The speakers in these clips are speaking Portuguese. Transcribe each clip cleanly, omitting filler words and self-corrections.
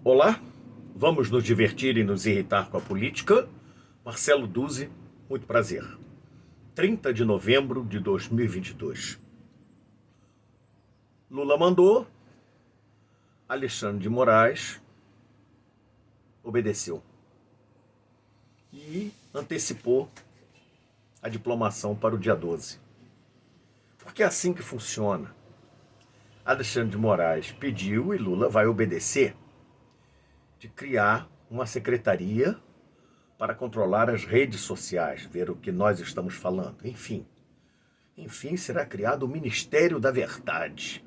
Olá, vamos nos divertir e nos irritar com a política? Marcelo Duzzi, muito prazer. 30 de novembro de 2022. Lula mandou, Alexandre de Moraes obedeceu e antecipou a diplomação para o dia 12. Porque é assim que funciona. Alexandre de Moraes pediu e Lula vai obedecer de criar uma secretaria para controlar as redes sociais, ver o que nós estamos falando. Enfim, será criado o Ministério da Verdade.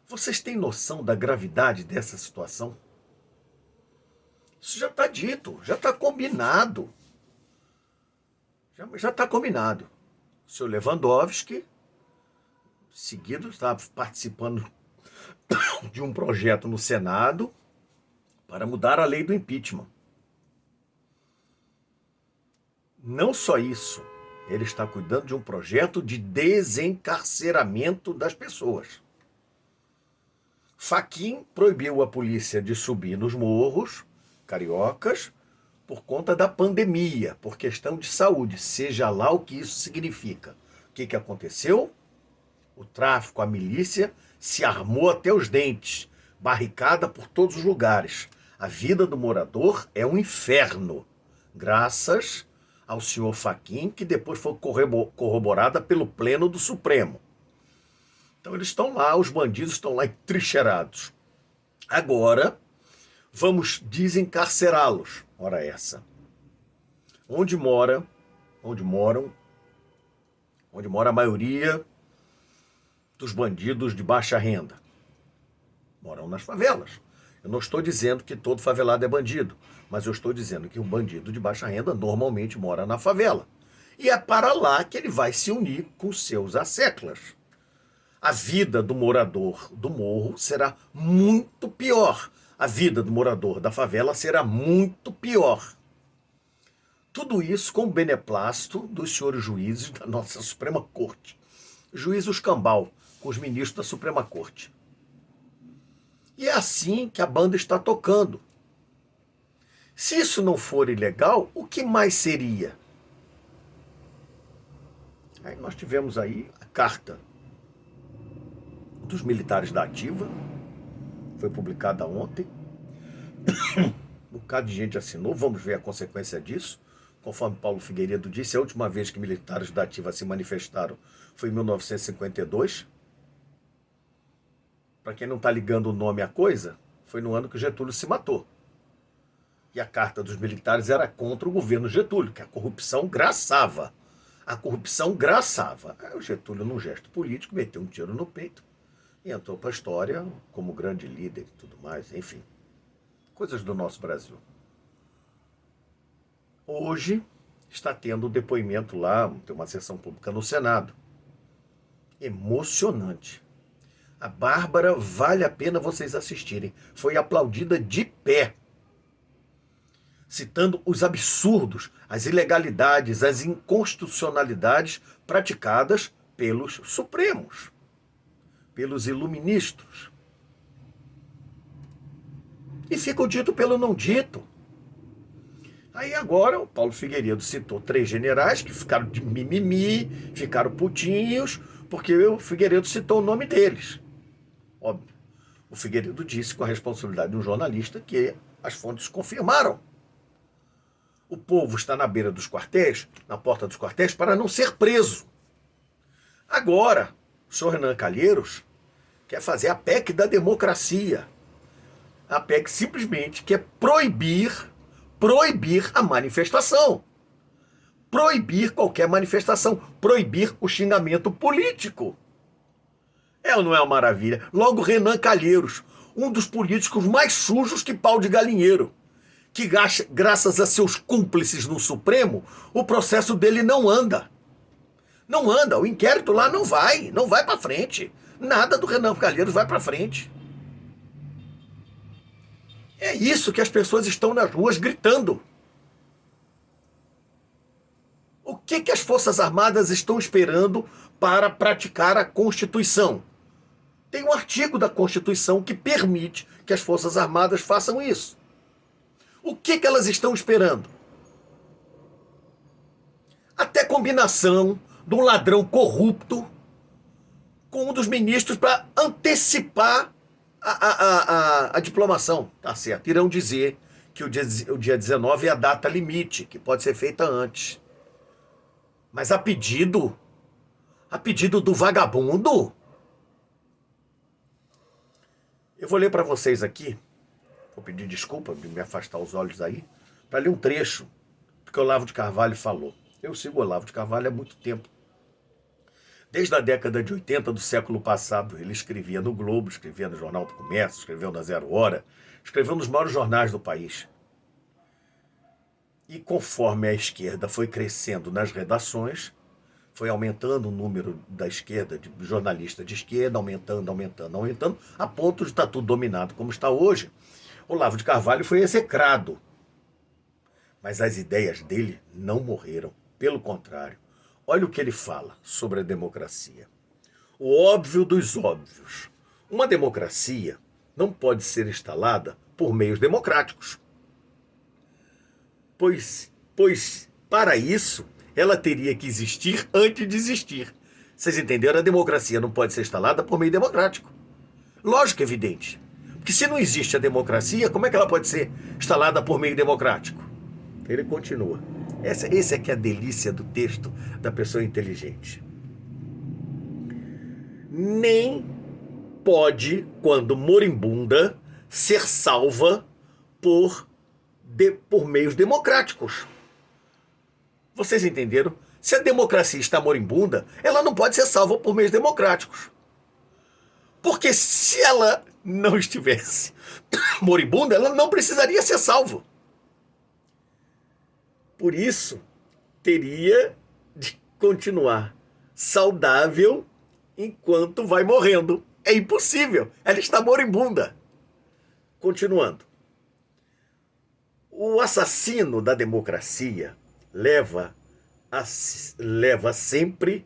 Vocês têm noção da gravidade dessa situação? Isso já está dito, já está combinado. Já está combinado. O senhor Lewandowski, seguido, está participando de um projeto no Senado para mudar a lei do impeachment. Não só isso, ele está cuidando de um projeto de desencarceramento das pessoas. Fachin proibiu a polícia de subir nos morros cariocas por conta da pandemia, por questão de saúde, seja lá o que isso significa. O que aconteceu? O tráfico, a milícia se armou até os dentes, barricada por todos os lugares. A vida do morador é um inferno, graças ao senhor Fachin, que depois foi corroborada pelo Pleno do Supremo. Então eles estão lá, os bandidos estão lá entrincheirados. Agora, vamos desencarcerá-los. Ora essa. Onde mora a maioria dos bandidos de baixa renda? Moram nas favelas. Eu não estou dizendo que todo favelado é bandido, mas eu estou dizendo que um bandido de baixa renda normalmente mora na favela. E é para lá que ele vai se unir com seus asseclas. A vida do morador do morro será muito pior. A vida do morador da favela será muito pior. Tudo isso com o beneplácito dos senhores juízes da nossa Suprema Corte. Juiz Cambal, com os ministros da Suprema Corte. E é assim que a banda está tocando. Se isso não for ilegal, o que mais seria? Aí nós tivemos aí a carta dos militares da ativa, foi publicada ontem. Um bocado de gente assinou, vamos ver a consequência disso. Conforme Paulo Figueiredo disse, a última vez que militares da ativa se manifestaram foi em 1952. Para quem não está ligando o nome à coisa, foi no ano que o Getúlio se matou. E a carta dos militares era contra o governo Getúlio, que a corrupção graçava. A corrupção graçava. Aí o Getúlio, num gesto político, meteu um tiro no peito e entrou para a história como grande líder e tudo mais, enfim. Coisas do nosso Brasil. Hoje está tendo um depoimento lá, tem uma sessão pública no Senado. Emocionante. A Bárbara, vale a pena vocês assistirem. Foi aplaudida de pé, citando os absurdos, as ilegalidades, as inconstitucionalidades praticadas pelos supremos, pelos iluministas. E fica o dito pelo não dito. Aí agora o Paulo Figueiredo citou 3 generais que ficaram de mimimi, ficaram putinhos, porque o Figueiredo citou o nome deles. Óbvio. O Figueiredo disse com a responsabilidade de um jornalista que as fontes confirmaram. O povo está na beira dos quartéis, na porta dos quartéis, para não ser preso. Agora, o senhor Renan Calheiros quer fazer a PEC da democracia. A PEC simplesmente quer proibir a manifestação. Proibir qualquer manifestação. Proibir o xingamento político. É ou não é uma maravilha? Logo Renan Calheiros, um dos políticos mais sujos que pau de galinheiro, que graças a seus cúmplices no Supremo, o processo dele não anda. Não anda, o inquérito lá não vai para frente. Nada do Renan Calheiros vai para frente. É isso que as pessoas estão nas ruas gritando. O que as Forças Armadas estão esperando para praticar a Constituição? Tem um artigo da Constituição que permite que as Forças Armadas façam isso. O que elas estão esperando? Até combinação de um ladrão corrupto com um dos ministros para antecipar a diplomação. Tá certo. Irão dizer que o dia 19 é a data limite, que pode ser feita antes. Mas a pedido do vagabundo. Eu vou ler para vocês aqui, vou pedir desculpa de me afastar os olhos aí, para ler um trecho do que o Olavo de Carvalho falou. Eu sigo o Olavo de Carvalho há muito tempo. Desde a década de 80 do século passado, ele escrevia no Globo, escrevia no Jornal do Comércio, escreveu na Zero Hora, escreveu nos maiores jornais do país. E conforme a esquerda foi crescendo nas redações, foi aumentando o número da esquerda, de jornalistas de esquerda, aumentando, a ponto de estar tudo dominado como está hoje. Olavo de Carvalho foi execrado. Mas as ideias dele não morreram. Pelo contrário, olha o que ele fala sobre a democracia. O óbvio dos óbvios. Uma democracia não pode ser instalada por meios democráticos. Pois para isso, ela teria que existir antes de existir. Vocês entenderam? A democracia não pode ser instalada por meio democrático. Lógico, evidente. Porque se não existe a democracia, como é que ela pode ser instalada por meio democrático? Ele continua. Essa é que é a delícia do texto da pessoa inteligente. Nem pode, quando moribunda, ser salva por meios democráticos. Vocês entenderam? Se a democracia está moribunda, ela não pode ser salva por meios democráticos. Porque se ela não estivesse moribunda, ela não precisaria ser salva. Por isso, teria de continuar saudável enquanto vai morrendo. É impossível. Ela está moribunda. Continuando. O assassino da democracia leva sempre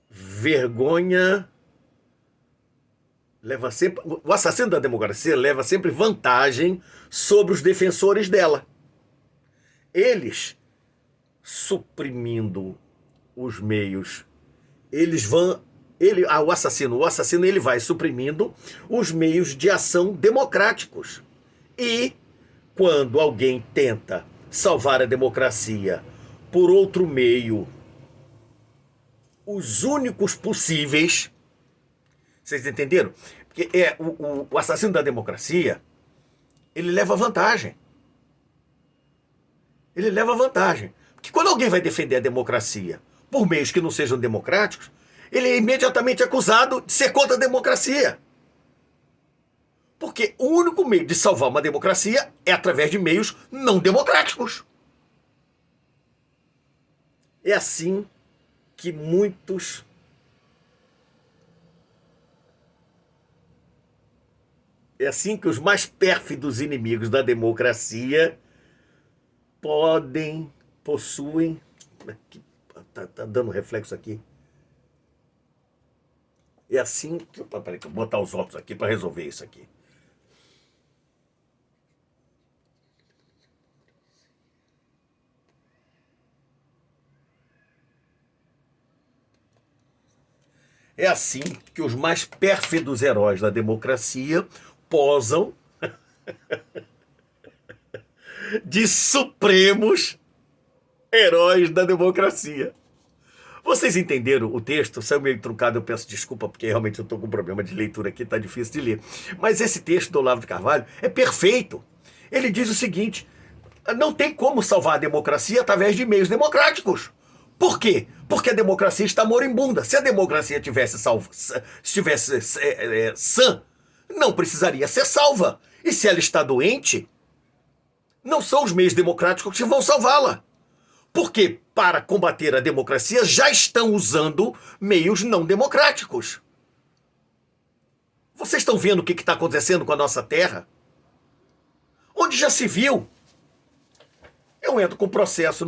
vergonha. O assassino da democracia leva sempre vantagem sobre os defensores dela. Eles, suprimindo os meios, o assassino ele vai suprimindo os meios de ação democráticos. E quando alguém tenta salvar a democracia por outro meio, os únicos possíveis, vocês entenderam? Porque o assassino da democracia, ele leva vantagem. Ele leva vantagem. Porque quando alguém vai defender a democracia por meios que não sejam democráticos, ele é imediatamente acusado de ser contra a democracia. Porque o único meio de salvar uma democracia é através de meios não democráticos. É assim que muitos É assim que os mais pérfidos inimigos da democracia possuem... Tá dando reflexo aqui. É assim que... Peraí, que eu vou botar os óculos aqui para resolver isso aqui. É assim que os mais pérfidos heróis da democracia posam de supremos heróis da democracia. Vocês entenderam o texto? Saiu meio truncado, eu peço desculpa, porque realmente eu estou com um problema de leitura aqui, está difícil de ler. Mas esse texto do Olavo de Carvalho é perfeito. Ele diz o seguinte: não tem como salvar a democracia através de meios democráticos. Por quê? Porque a democracia está moribunda. Se a democracia estivesse sã, não precisaria ser salva. E se ela está doente, não são os meios democráticos que vão salvá-la. Porque, para combater a democracia, já estão usando meios não democráticos. Vocês estão vendo o que está acontecendo com a nossa terra? Onde já se viu? Eu entro com processo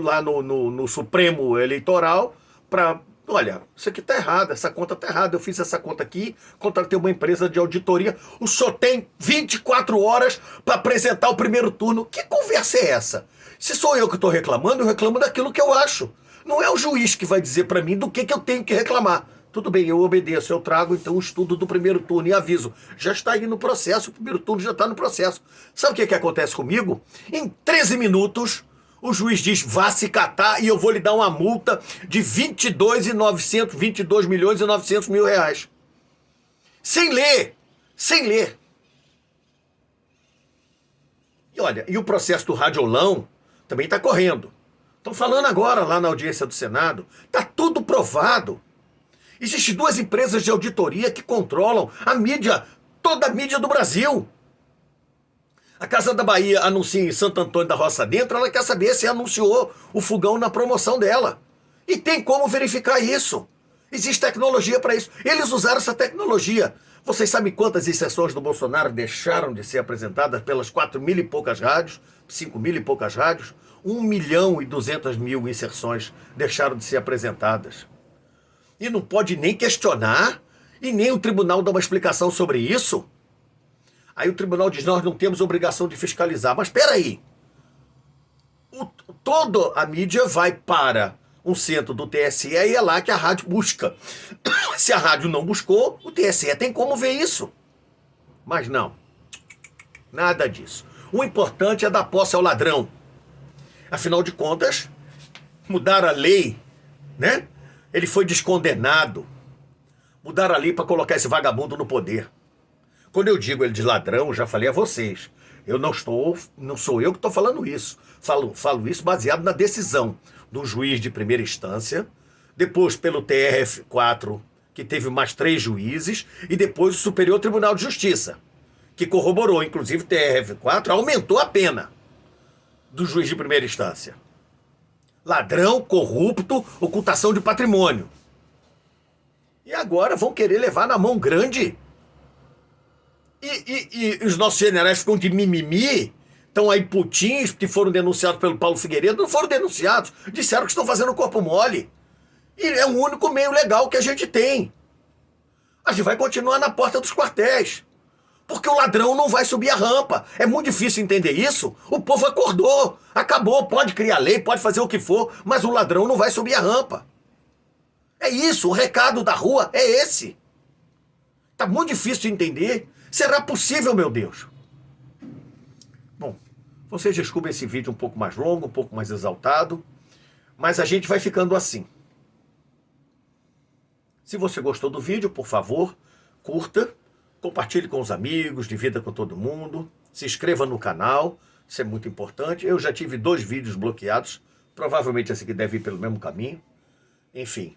lá no Supremo Eleitoral para Olha, isso aqui está errado, essa conta está errada. Eu fiz essa conta aqui, contratei uma empresa de auditoria. O senhor tem 24 horas para apresentar o primeiro turno. Que conversa é essa? Se sou eu que estou reclamando, eu reclamo daquilo que eu acho. Não é o juiz que vai dizer para mim do que eu tenho que reclamar. Tudo bem, eu obedeço, eu trago então o estudo do primeiro turno e aviso. Já está aí no processo, o primeiro turno já está no processo. Sabe o que acontece comigo? Em 13 minutos, o juiz diz, vá se catar e eu vou lhe dar uma multa de 22 milhões e 900 mil reais. Sem ler, sem ler. E olha, e o processo do radiolão também está correndo. Estão falando agora lá na audiência do Senado, está tudo provado. Existem duas empresas de auditoria que controlam a mídia, toda a mídia do Brasil. A Casa da Bahia anuncia em Santo Antônio da Roça Dentro, ela quer saber se anunciou o fogão na promoção dela. E tem como verificar isso. Existe tecnologia para isso. Eles usaram essa tecnologia. Vocês sabem quantas inserções do Bolsonaro deixaram de ser apresentadas pelas 4.000 e poucas rádios, 5.000 e poucas rádios? 1.200.000 inserções deixaram de ser apresentadas. E não pode nem questionar, e nem o tribunal dar uma explicação sobre isso. Aí o tribunal diz, nós não temos obrigação de fiscalizar. Mas espera aí. Toda a mídia vai para um centro do TSE e é lá que a rádio busca. Se a rádio não buscou, o TSE tem como ver isso. Mas não. Nada disso. O importante é dar posse ao ladrão. Afinal de contas, mudar a lei, né? Ele foi descondenado. Mudaram a lei para colocar esse vagabundo no poder. Quando eu digo ele de ladrão, já falei a vocês. Não sou eu que estou falando isso. Falo isso baseado na decisão do juiz de primeira instância, depois pelo TRF4, que teve mais 3 juízes, e depois o Superior Tribunal de Justiça, que corroborou, inclusive o TRF4, aumentou a pena do juiz de primeira instância. Ladrão, corrupto, ocultação de patrimônio. E agora vão querer levar na mão grande. E os nossos generais ficam de mimimi, estão aí putinhos, que foram denunciados pelo Paulo Figueiredo, não foram denunciados, disseram que estão fazendo corpo mole. E é o único meio legal que a gente tem. A gente vai continuar na porta dos quartéis. Porque o ladrão não vai subir a rampa. É muito difícil entender isso. O povo acordou, acabou, pode criar lei, pode fazer o que for, mas o ladrão não vai subir a rampa. É isso, o recado da rua é esse. Tá muito difícil de entender. Será possível, meu Deus? Bom, vocês desculpem esse vídeo um pouco mais longo, um pouco mais exaltado, mas a gente vai ficando assim. Se você gostou do vídeo, por favor, curta, compartilhe com os amigos, divida com todo mundo, se inscreva no canal, isso é muito importante. Eu já tive 2 vídeos bloqueados, provavelmente esse aqui deve ir pelo mesmo caminho. Enfim,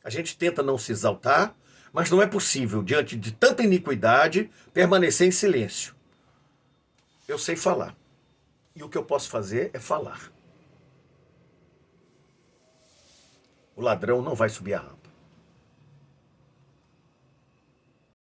a gente tenta não se exaltar, mas não é possível, diante de tanta iniquidade, permanecer em silêncio. Eu sei falar, e o que eu posso fazer é falar. O ladrão não vai subir a rampa.